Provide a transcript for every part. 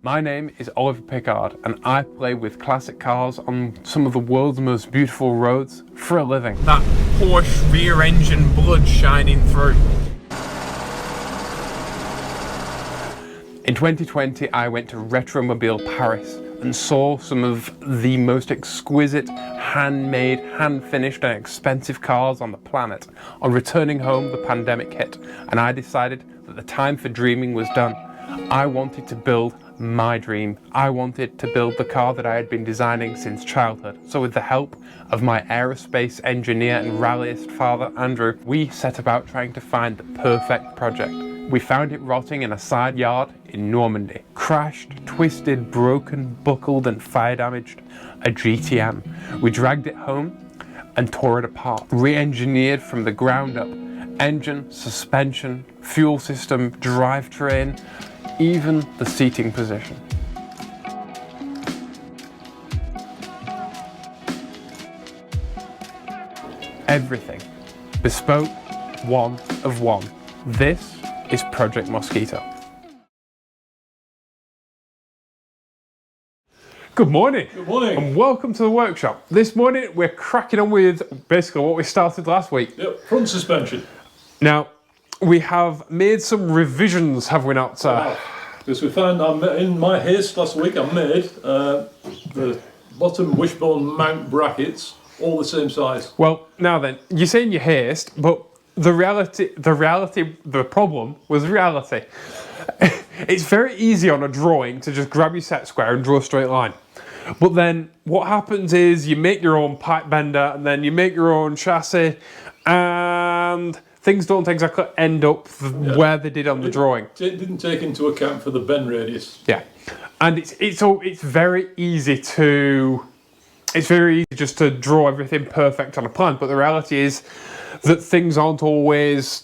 My name is Oliver Pickard and I play with classic cars on some of the world's most beautiful roads for a living. That Porsche rear engine blood shining through. In 2020 I went to Retromobile Paris and saw some of the most exquisite, handmade, hand-finished and expensive cars on the planet. On returning home the pandemic hit and I decided that the time for dreaming was done. I wanted to build my dream. I wanted to build the car that I had been designing since childhood. So with the help of my aerospace engineer and rallyist father Andrew, we set about trying to find the perfect project. We found it rotting in a side yard in Normandy. Crashed, twisted, broken, buckled and fire damaged, a GTM. We dragged it home and tore it apart. Re-engineered from the ground up. Engine, suspension, fuel system, drivetrain, even the seating position. Everything. Bespoke, one of one. This is Project Mosquito. Good morning. Good morning. And welcome to the workshop. This morning we're cracking on with basically what we started last week. Yep, front suspension. Now, we have made some revisions, have we not, sir? Because we found, in my haste last week, I made the bottom wishbone mount brackets all the same size. Well, now then, you're saying your haste, but the problem was reality. It's very easy on a drawing to just grab your set square and draw a straight line. But then what happens is you make your own pipe bender and then you make your own chassis and things don't exactly end up where they did on the drawing. It didn't take into account for the bend radius. Yeah, and it's very easy just to draw everything perfect on a plan. But the reality is that things aren't always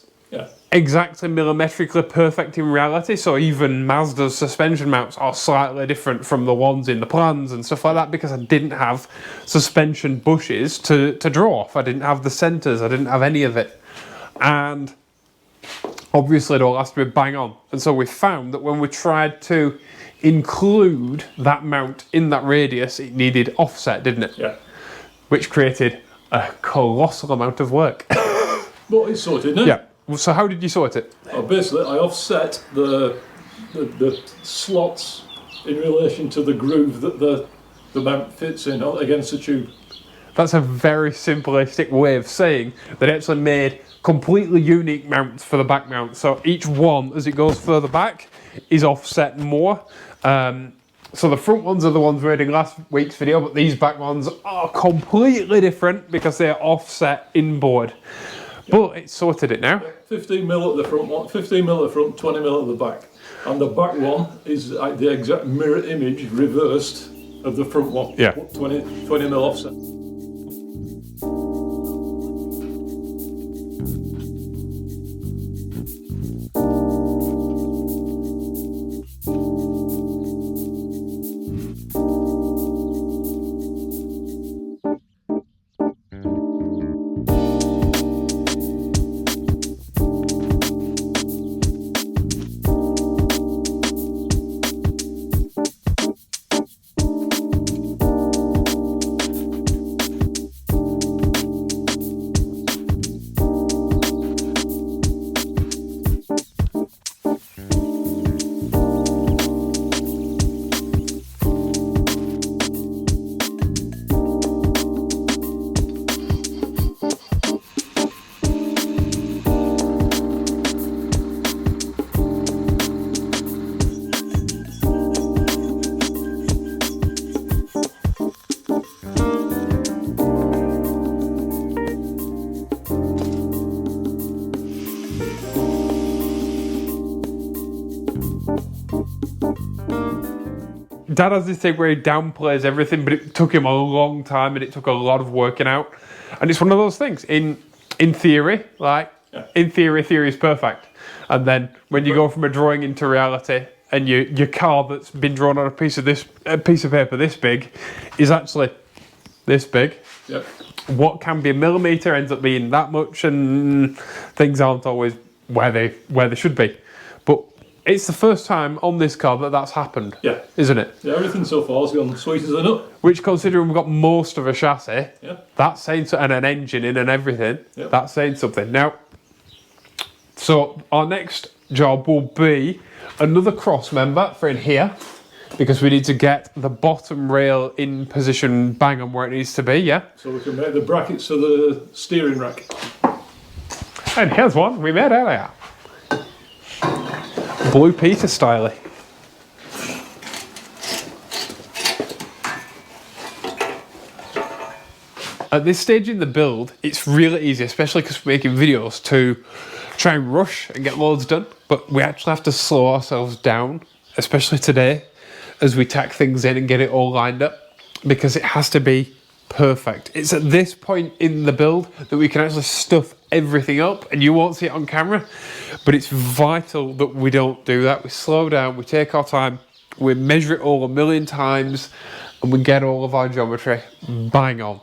exactly millimetrically perfect in reality. So even Mazda's suspension mounts are slightly different from the ones in the plans and stuff like that because I didn't have suspension bushes to draw off. I didn't have the centers. I didn't have any of it. And obviously it all has to be bang on. And so we found that when we tried to include that mount in that radius, it needed offset, didn't it? Yeah. Which created a colossal amount of work. But it's sorted, isn't it? Yeah. So how did you sort it? Well, basically, I offset the slots in relation to the groove that the mount fits in against the tube. That's a very simplistic way of saying that it actually made completely unique mounts for the back mount. So each one, as it goes further back, is offset more. So the front ones are the ones we had in last week's video, but these back ones are completely different because they're offset inboard. But it sorted it now. 15 mil at the front one, 15 mil at the front, 20 mil at the back. And the back one is the exact mirror image reversed of the front one. Yeah. 20 mil offset. Dad has this thing where he downplays everything, but it took him a long time and it took a lot of working out. And it's one of those things, in theory, in theory is perfect. And then when you go from a drawing into reality and your car that's been drawn on a piece of paper this big is actually this big. Yep. What can be a millimetre ends up being that much, and things aren't always where they should be. But It's the first time on this car that that's happened. Yeah. Isn't it? Yeah, everything so far has gone sweet as a nut. Which, considering we've got most of a chassis, Yeah. that's saying so, and an engine in and everything, Yeah. that's saying something. Now, so our next job will be another cross member for in here, because we need to get the bottom rail in position bang on where it needs to be, yeah? So we can make the brackets for the steering rack. And here's one we made earlier. Blue Peter style. At this stage in the build, it's really easy, especially because we're making videos, to try and rush and get loads done. But we actually have to slow ourselves down, especially today, as we tack things in and get it all lined up, because it has to be perfect. It's at this point in the build that we can actually stuff everything up, and you won't see it on camera, but it's vital that we don't do that. We slow down, we take our time, we measure it all a million times, and we get all of our geometry bang on.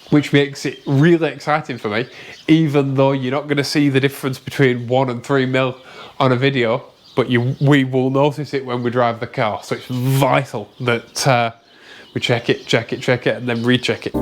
Which makes it really exciting for me, even though you're not going to see the difference between 1 and 3 mil on a video, but we will notice it when we drive the car. So it's vital that we check it, and then recheck it.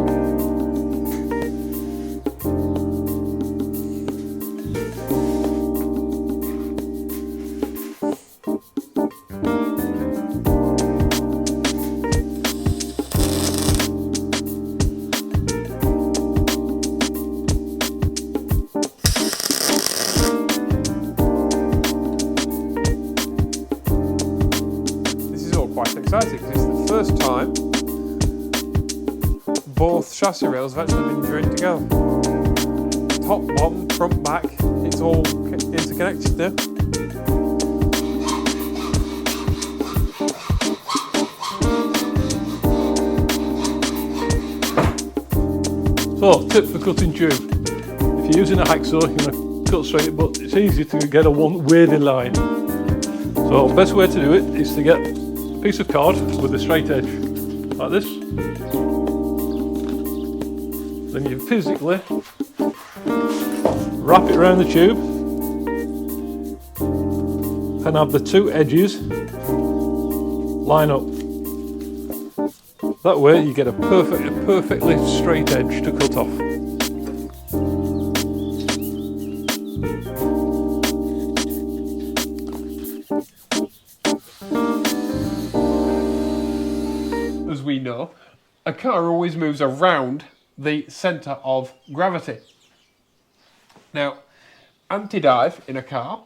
Quite exciting because it's the first time both chassis rails have actually been joined together. Top, bottom, front, back, it's all interconnected now. So, tip for cutting tube. If you're using a hacksaw, you're going to cut straight, but it's easy to get a one wavy line. So, the best way to do it is to get piece of card with a straight edge like this, then you physically wrap it around the tube and have the two edges line up. That way you get a perfectly straight edge to cut off. As we know, a car always moves around the centre of gravity. Now, anti-dive in a car,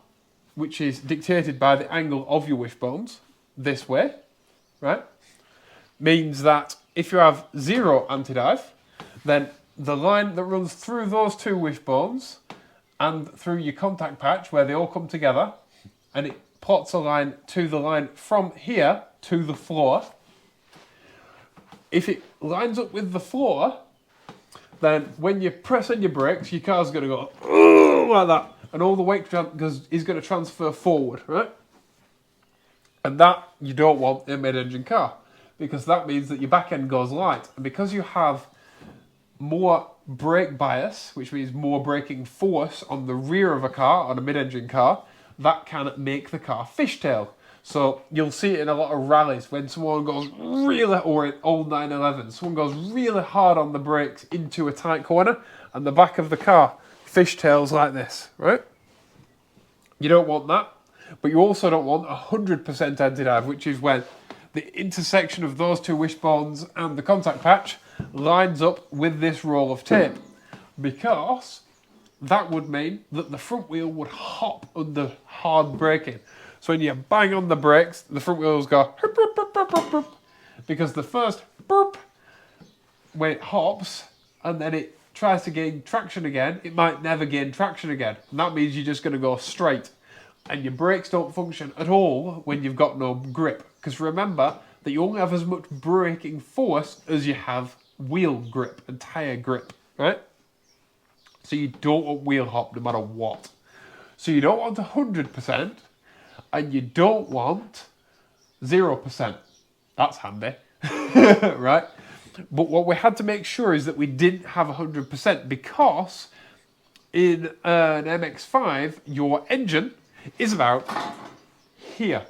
which is dictated by the angle of your wishbones, this way, right, means that if you have 0 anti-dive, then the line that runs through those two wishbones and through your contact patch where they all come together, and it plots a line to the line from here to the floor. If it lines up with the floor, then when you press on your brakes, your car's going to go like that, and all the weight is going to transfer forward, right? And that you don't want in a mid-engine car, because that means that your back end goes light, and because you have more brake bias, which means more braking force on the rear of a car, on a mid-engine car, that can make the car fishtail. So you'll see it in a lot of rallies when someone goes really, or in old 911, someone goes really hard on the brakes into a tight corner and the back of the car fishtails like this, right? You don't want that, but you also don't want 100% anti-dive, which is when the intersection of those two wishbones and the contact patch lines up with this roll of tape, because that would mean that the front wheel would hop under hard braking. So when you bang on the brakes, the front wheels go hup, hup, hup, hup, hup, hup, because the first burp, when it hops and then it tries to gain traction again, it might never gain traction again. And that means you're just going to go straight. And your brakes don't function at all when you've got no grip. Because remember that you only have as much braking force as you have wheel grip and tyre grip, right? So you don't want wheel hop no matter what. So you don't want 100%. And you don't want 0%. That's handy, right? But what we had to make sure is that we didn't have 100%, because in an MX-5, your engine is about here.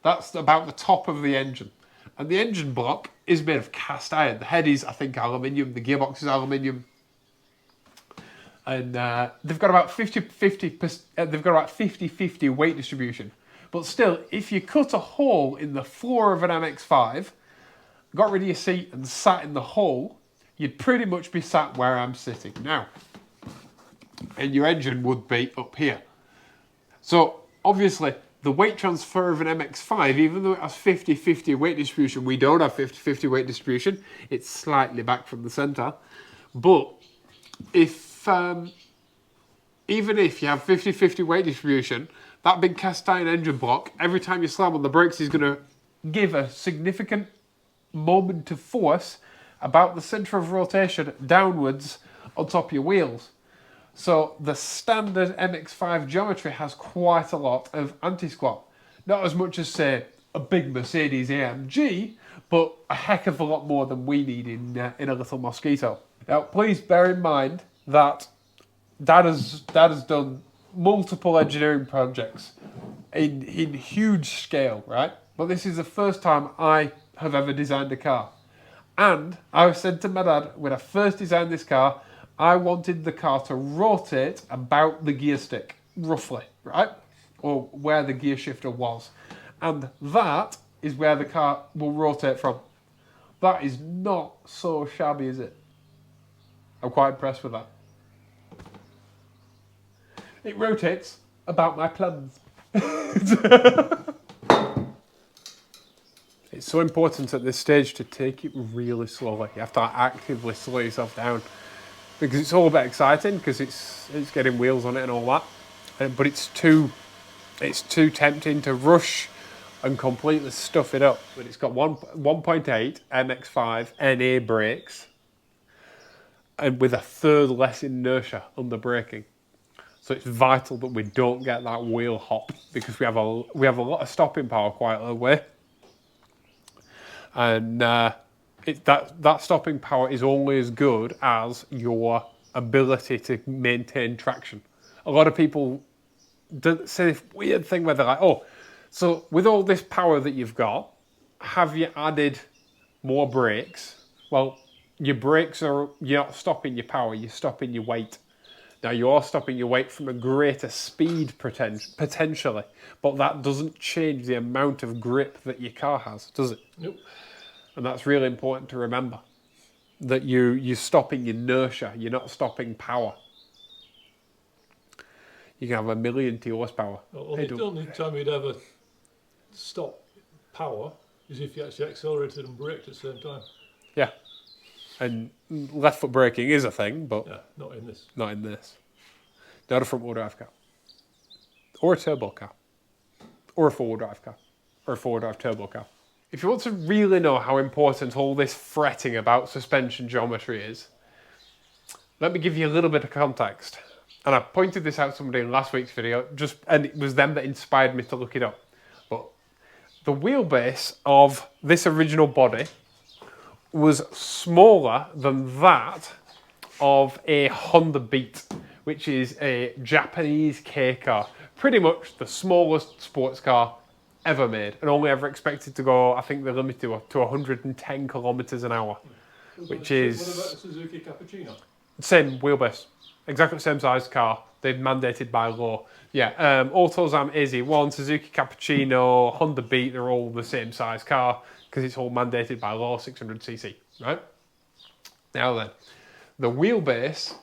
That's about the top of the engine. And the engine block is made of cast iron. The head is, I think, aluminium. The gearbox is aluminium. And they've got about 50-50 weight distribution. But still, if you cut a hole in the floor of an MX-5, got rid of your seat and sat in the hole, you'd pretty much be sat where I'm sitting now. And your engine would be up here. So, obviously, the weight transfer of an MX-5, even though it has 50-50 weight distribution, we don't have 50-50 weight distribution. It's slightly back from the centre. But even if you have 50-50 weight distribution, that big cast iron engine block, every time you slam on the brakes, is going to give a significant moment of force about the centre of rotation downwards on top of your wheels. So the standard MX-5 geometry has quite a lot of anti-squat. Not as much as, say, a big Mercedes AMG, but a heck of a lot more than we need in a little Mosquito. Now, please bear in mind that Dad has done multiple engineering projects in huge scale, right? But this is the first time I have ever designed a car. And I said to my dad, when I first designed this car, I wanted the car to rotate about the gear stick, roughly, right? Or where the gear shifter was. And that is where the car will rotate from. That is not so shabby, is it? I'm quite impressed with that. It rotates about my plans. It's so important at this stage to take it really slowly. You have to actively slow yourself down. Because it's all a bit exciting, because it's getting wheels on it and all that. But it's too tempting to rush and completely stuff it up. But it's got 1.8 MX-5 NA brakes, and with a third less inertia under braking. So it's vital that we don't get that wheel hop, because we have a lot of stopping power quite a way. And that stopping power is only as good as your ability to maintain traction. A lot of people say this weird thing where they're like, oh, so with all this power that you've got, have you added more brakes? Well, your brakes you're not stopping your power, you're stopping your weight. Now, you are stopping your weight from a greater speed potentially, but that doesn't change the amount of grip that your car has, does it? Nope. And that's really important to remember, that you're stopping inertia, you're not stopping power. You can have 1,000,000 horsepower. Well, the only time you'd ever stop power is if you actually accelerated and braked at the same time. Yeah. And left foot braking is a thing, but yeah, not in this. Not in this. Not a front wheel drive car. Or a turbo car. Or a four wheel drive car. Or a four wheel drive turbo car. If you want to really know how important all this fretting about suspension geometry is, let me give you a little bit of context. And I pointed this out to somebody in last week's video, and it was them that inspired me to look it up. But the wheelbase of this original body was smaller than that of a Honda Beat, which is a Japanese K car. Pretty much the smallest sports car ever made, and only ever expected to go, I think they're limited to 110 kilometers an hour, which is... What about the Suzuki Cappuccino? Same wheelbase, exactly the same size car. They've mandated by law. Yeah, Autozam AZ1, Suzuki Cappuccino, Honda Beat, they're all the same size car, because it's all mandated by law, 600cc, right? Now then, the wheelbase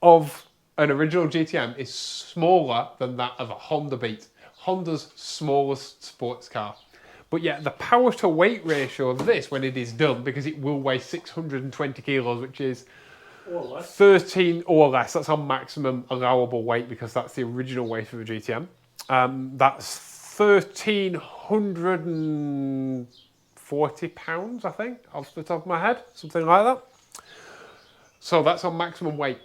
of an original GTM is smaller than that of a Honda Beat. Honda's smallest sports car. But yet the power to weight ratio of this, when it is done, because it will weigh 620 kilos, which is 13 or less, that's our maximum allowable weight, because that's the original weight of a GTM. That's 1,340 pounds, I think, off the top of my head, something like that. So that's our maximum weight.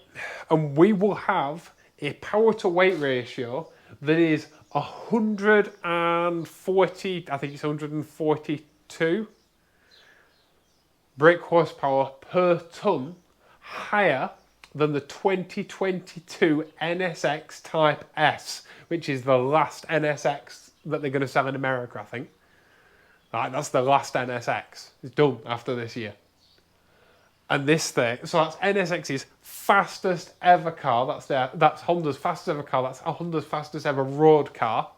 And we will have a power to weight ratio that is 140, I think it's 142 brake horsepower per tonne higher than the 2022 NSX Type S, which is the last NSX that they're going to sell in America, I think. Right, that's the last NSX. It's done after this year. And this thing, so that's NSX's fastest ever car. That's Honda's fastest ever car. That's Honda's fastest ever road car.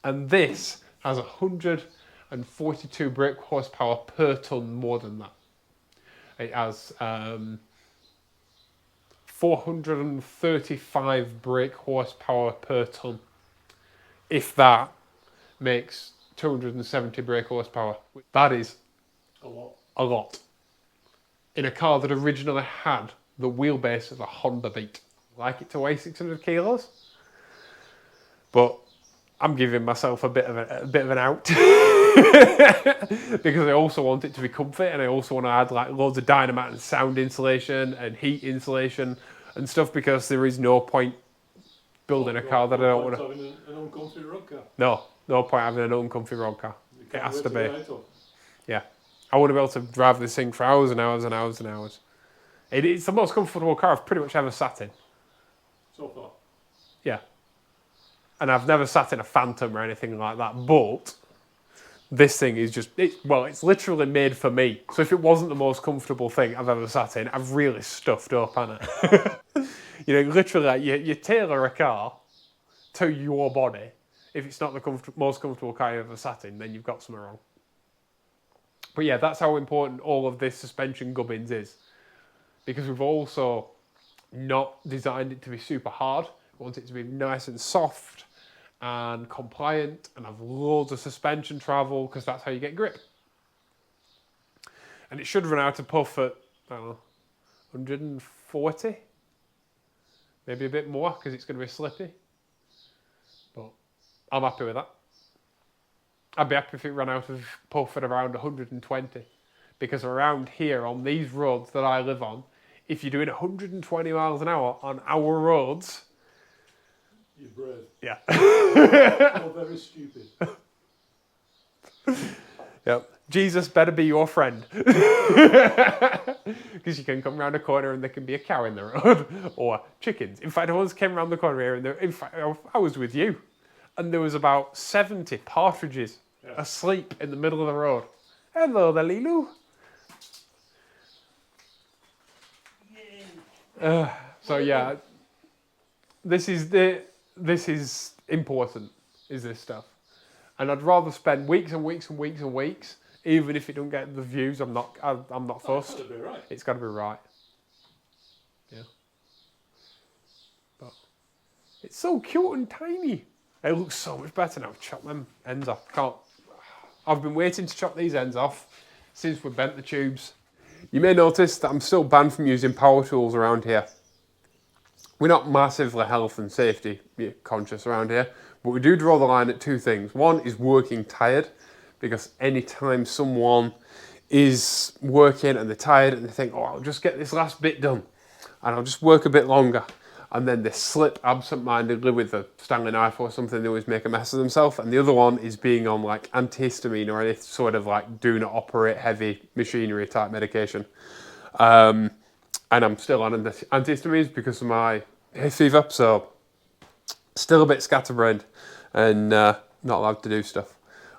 And this has 142 brake horsepower per tonne more than that. It has 435 brake horsepower per tonne. If that makes 270 brake horsepower. That is A lot. a lot. In a car that originally had the wheelbase of a Honda Beat. Like it to weigh 600 kilos. But I'm giving myself a bit of an out. Because I also want it to be comfy, and I also want to add like loads of dynamite and sound insulation and heat insulation and stuff, because there is no point building a car that I don't want to... Having an uncomfy road car. No point having an uncomfy road car. It has to be. Yeah. I want to be able to drive this thing for hours and hours and hours and hours. It's the most comfortable car I've pretty much ever sat in. So far. Yeah. And I've never sat in a Phantom or anything like that, but this thing is just, it's literally made for me. So if it wasn't the most comfortable thing I've ever sat in, I've really stuffed up on it. You know, literally, like, you tailor a car to your body. If it's not the most comfortable car you've ever sat in, then you've got something wrong. But yeah, that's how important all of this suspension gubbins is. Because we've also not designed it to be super hard. We want it to be nice and soft and compliant and have loads of suspension travel, because that's how you get grip. And it should run out of puff at, I don't know, 140? Maybe a bit more, because it's going to be slippy. But I'm happy with that. I'd be happy if it ran out of puff at around 120. Because around here, on these roads that I live on, if you're doing 120 miles an hour on our roads... You're brave. Yeah. You're very stupid. Yep. Jesus better be your friend. Because you can come around a corner and there can be a cow in the road. Or chickens. In fact, I once came around the corner here and I was with you. And there was about 70 partridges asleep in the middle of the road. Hello there, Lilu. So yeah, this is important, is this stuff. And I'd rather spend weeks and weeks and weeks and weeks, even if it don't get the views. I'm not fussed. It's got to be right. It's got to be right. Yeah. But it's so cute and tiny. It looks so much better now. Chop them ends off. I've been waiting to chop these ends off since we bent the tubes. You may notice that I'm still banned from using power tools around here. We're not massively health and safety conscious around here, but we do draw the line at two things. One is working tired, because anytime someone is working and they're tired and they think, oh, I'll just get this last bit done and I'll just work a bit longer, and then they slip absent-mindedly with a Stanley knife or something, they always make a mess of themselves. And the other one is being on like antihistamine or any sort of like do not operate heavy machinery type medication. And I'm still on antihistamines because of my hay fever, so still a bit scatterbrained and not allowed to do stuff,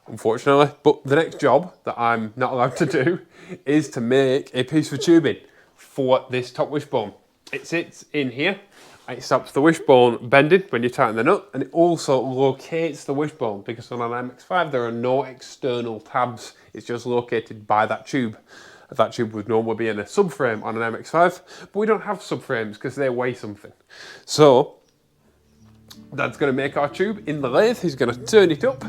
unfortunately. But the next job that I'm not allowed to do is to make a piece of tubing for this top wishbone. It sits in here. It stops the wishbone bending when you tighten the nut, and it also locates the wishbone, because on an MX-5 there are no external tabs. It's just located by that tube. That tube would normally be in a subframe on an MX-5, but we don't have subframes because they weigh something. So Dad's going to make our tube in the lathe. He's going to turn it up.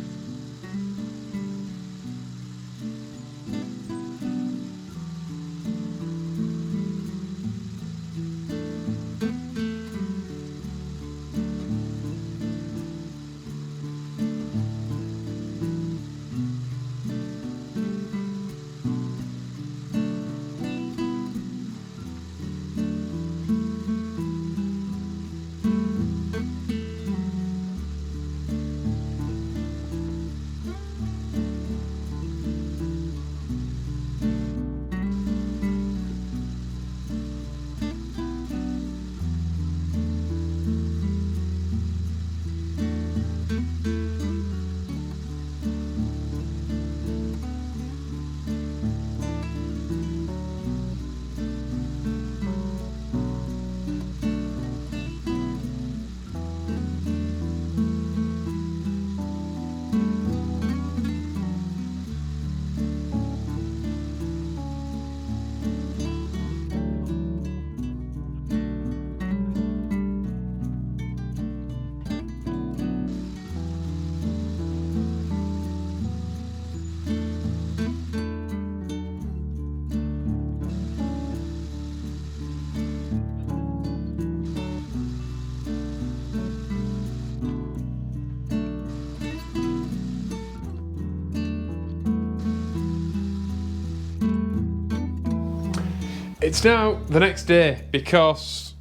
It's now the next day because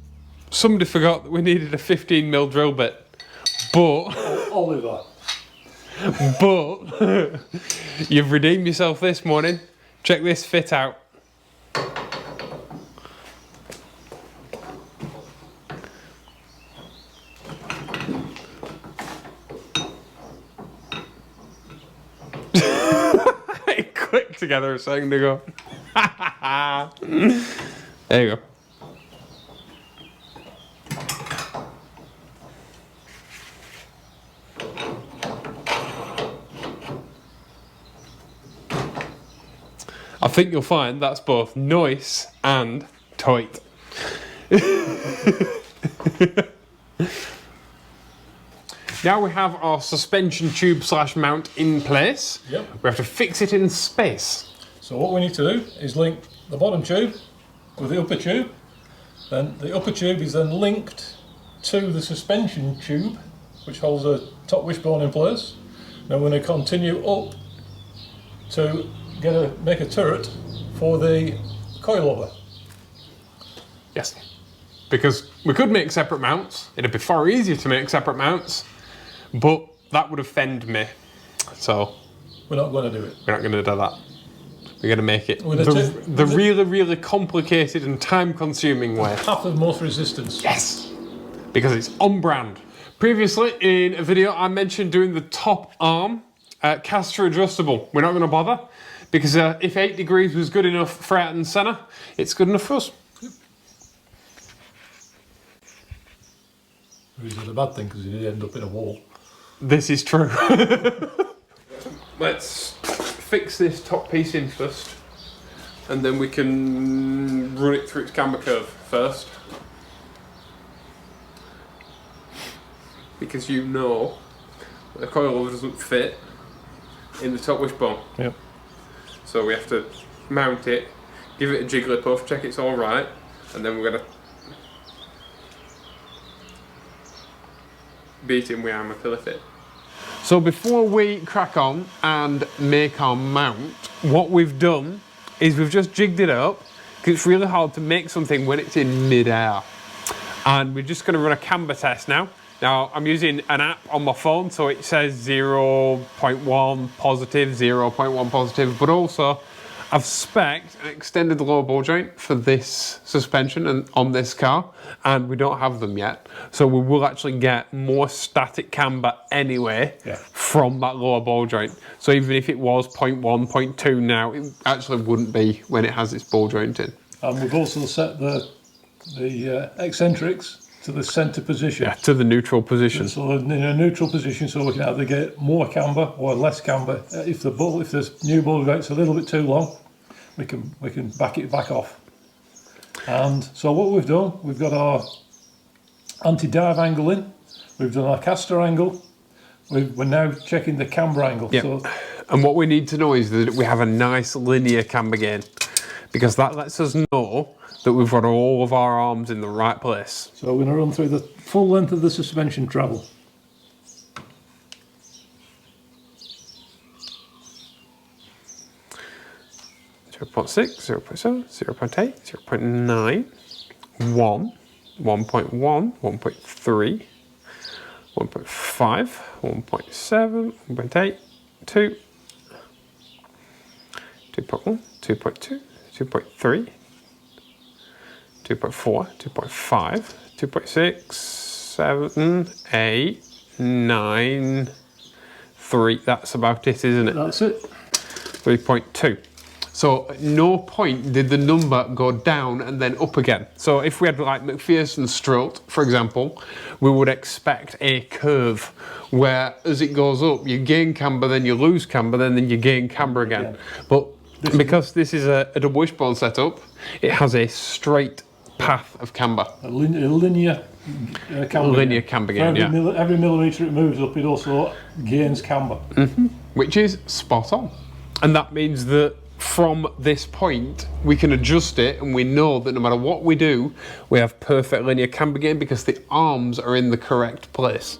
somebody forgot that we needed a 15mm drill bit. But Oliver. But you've redeemed yourself this morning. Check this fit out. It clicked together a second ago. There you go. I think you'll find that's both nice and tight. Now we have our suspension tube / mount in place. Yep. We have to fix it in space. So what we need to do is link the bottom tube with the upper tube. Then the upper tube is then linked to the suspension tube, which holds the top wishbone in place. Then we're going to continue up to make a turret for the coilover. Yes. Because we could make separate mounts. It'd be far easier to make separate mounts, but that would offend me. So we're not going to do it. We're not going to do that. We're going to make it the really, really complicated and time-consuming way. Half of most resistance. Yes. Because it's on brand. Previously, in a video, I mentioned doing the top arm caster adjustable. We're not going to bother. Because if 8 degrees was good enough for Ayrton Senna, it's good enough for us. Which is a bad thing because he did end up in a wall. This is true. Let's fix this top piece in first, and then we can run it through its camber curve first. Because you know the coilover doesn't fit in the top wishbone. Yep. So we have to mount it, give it a jiggly puff, check it's all right, and then we're going to beat it with hammer till it fit. So before we crack on and make our mount, what we've done is we've just jigged it up, because it's really hard to make something when it's in mid-air. And we're just going to run a camber test now. Now, I'm using an app on my phone, so it says 0.1 positive, 0.1 positive, but also I've spec'd an extended lower ball joint for this suspension and on this car, and we don't have them yet. So we will actually get more static camber anyway from that lower ball joint. So even if it was 0.1, 0.2 now, it actually wouldn't be when it has its ball joint in. And we've also set the eccentrics to the centre position. Yeah, to the neutral position. So in a neutral position, so we can either get more camber or less camber. If the new ball joint's a little bit too long, we can back it back off. And so what we've done, we've got our anti-dive angle in, we've done our caster angle, we're now checking the camber angle. Yep. So, and what we need to know is that we have a nice linear camber gain, because that lets us know that we've got all of our arms in the right place. So we're going to run through the full length of the suspension travel. .6, 0.7, 0.8, 0.9, 1, 1.1, 1.3, 1.5, 1.7, 1.8, 2, 2.1, 2.2, 2.3, 2.4, 2.5, 2.6, 7, 8, 9, 3. That's about it, isn't it? That's it. 3.2. So at no point did the number go down and then up again. So if we had like McPherson strut, for example, we would expect a curve where as it goes up, you gain camber, then you lose camber, then you gain camber again. But because this is a double wishbone setup, it has a straight path of camber. A linear camber. Linear camber gain, yeah. Every millimetre it moves up, it also gains camber. Which is spot on. And that means that from this point, we can adjust it, and we know that no matter what we do, we have perfect linear camber gain because the arms are in the correct place.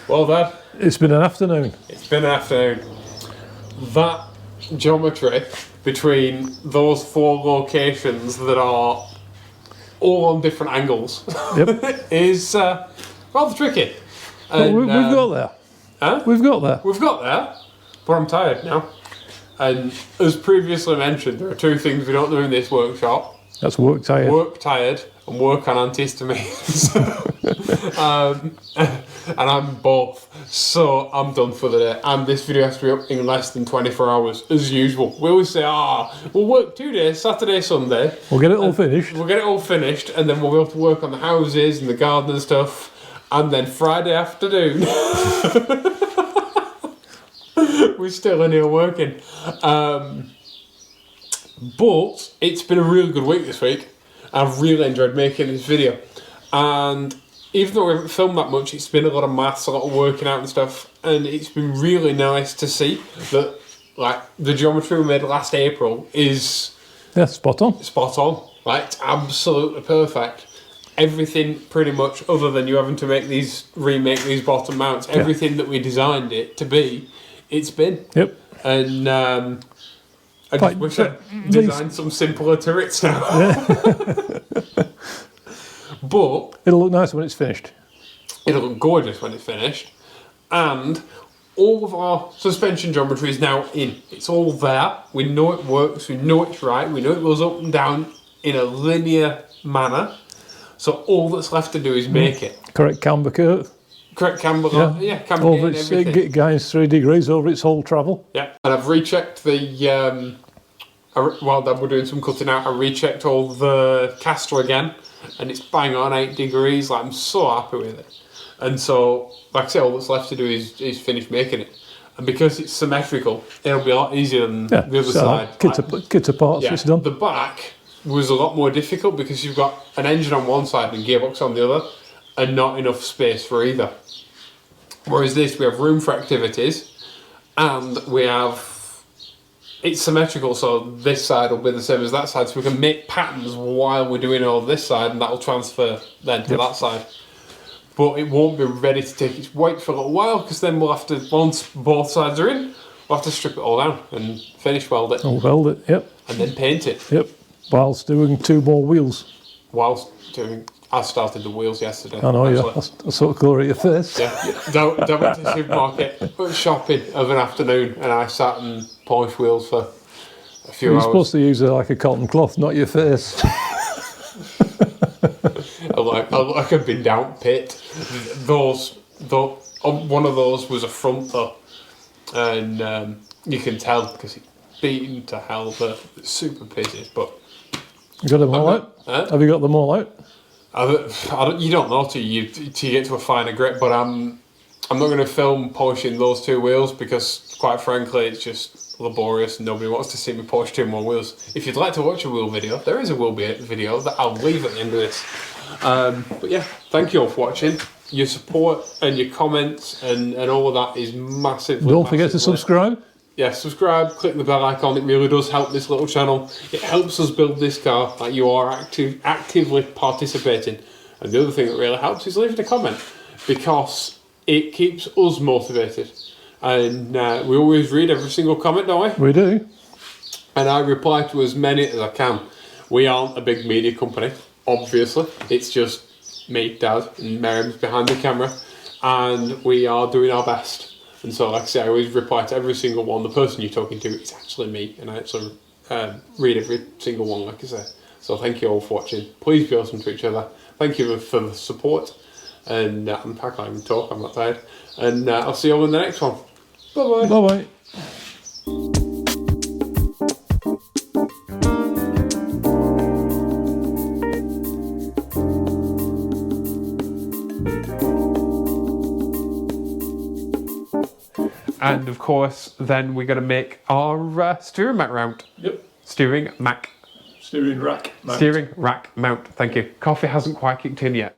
Well, Dad, It's been an afternoon. it's been an afternoon. That geometry between those 4 locations that are all on different angles Yep. is rather tricky. But And, we've got there. Huh? We've got there. We've got there, but I'm tired now. And as previously mentioned, there are 2 things we don't do in this workshop. That's work tired. Work tired and work on antihistamines. And I'm both, so I'm done for the day. And this video has to be up in less than 24 hours, as usual. We always say, we'll work 2 days, Saturday, Sunday. We'll get it all finished. We'll get it all finished, and then we'll be able to work on the houses and the garden and stuff. And then Friday afternoon, we're still in here working. But it's been a really good week this week. I've really enjoyed making this video. And even though we haven't filmed that much, it's been a lot of maths, a lot of working out and stuff. And it's been really nice to see that, like, the geometry we made last April is Yeah, spot on. spot on. Like, it's absolutely perfect. Everything pretty much, other than you having to remake these bottom mounts, everything that we designed it to be, it's been. Yep. And I just wish I designed some simpler turrets now. But It'll look nice when it's finished. it'll look gorgeous when it's finished. And all of our suspension geometry is now in. It's all there. We know it works. We know it's right. We know it goes up and down in a linear manner. So all that's left to do is make it. Correct camber curve. Correct camber, camber Over and its everything. guys 3 degrees over its whole travel. Yeah, and I've rechecked the, while Dad were doing some cutting out, I rechecked all the caster again, and it's bang on 8 degrees. Like, I'm so happy with it. And so, like I say, all that's left to do is finish making it. And because it's symmetrical, it'll be a lot easier than the other side. Kit apart, so it's done. The back was a lot more difficult because you've got an engine on one side and gearbox on the other, and not enough space for either. Whereas this, we have room for activities, and it's symmetrical, so this side will be the same as that side, so we can make patterns while we're doing all this side, and that'll transfer then to that side. But it won't be ready to take its weight for a little while, because then we'll have to, once both sides are in, we'll have to strip it all down and finish weld it. I'll weld it, yep. And then paint it. Yep. Whilst doing 2 more wheels. I started the wheels yesterday. I know, actually. I sort of colour at your face. Yeah, don't went to the supermarket, went shopping of an afternoon, and I sat and polished wheels for a few You're hours. supposed to use it like a cotton cloth, not your face. I look like I've been down pit. One of those was a front though, and you can tell because it's beaten to hell, but it's super pieces. But You got them all out? Huh? Have you got them all out? you don't know till you get to a finer grip, but I'm not going to film polishing those 2 wheels because, quite frankly, it's just laborious and nobody wants to see me polish 2 more wheels. If you'd like to watch a wheel video, there is a wheel video that I'll leave at the end of this. But yeah, thank you all for watching. Your support and your comments and all of that is massive. Don't forget to subscribe. Yeah, subscribe, click the bell icon. It really does help this little channel. It helps us build this car, like you are actively participating. And the other thing that really helps is leaving a comment, because it keeps us motivated. And we always read every single comment, don't we? We do. And I reply to as many as I can. We aren't a big media company, obviously. It's just me, Dad, and Miriam's behind the camera. And we are doing our best. And so, like I say, I always reply to every single one. The person you're talking to is actually me, and I actually read every single one, like I say. So thank you all for watching. Please be awesome to each other. Thank you for the support. And I can't even talk, I'm not tired. And I'll see you all in the next one. Bye-bye. Bye-bye. And of course, then we're going to make our steering mat round. Yep. Steering mat steering rack mount. Steering rack mount, thank you. Coffee hasn't quite kicked in yet.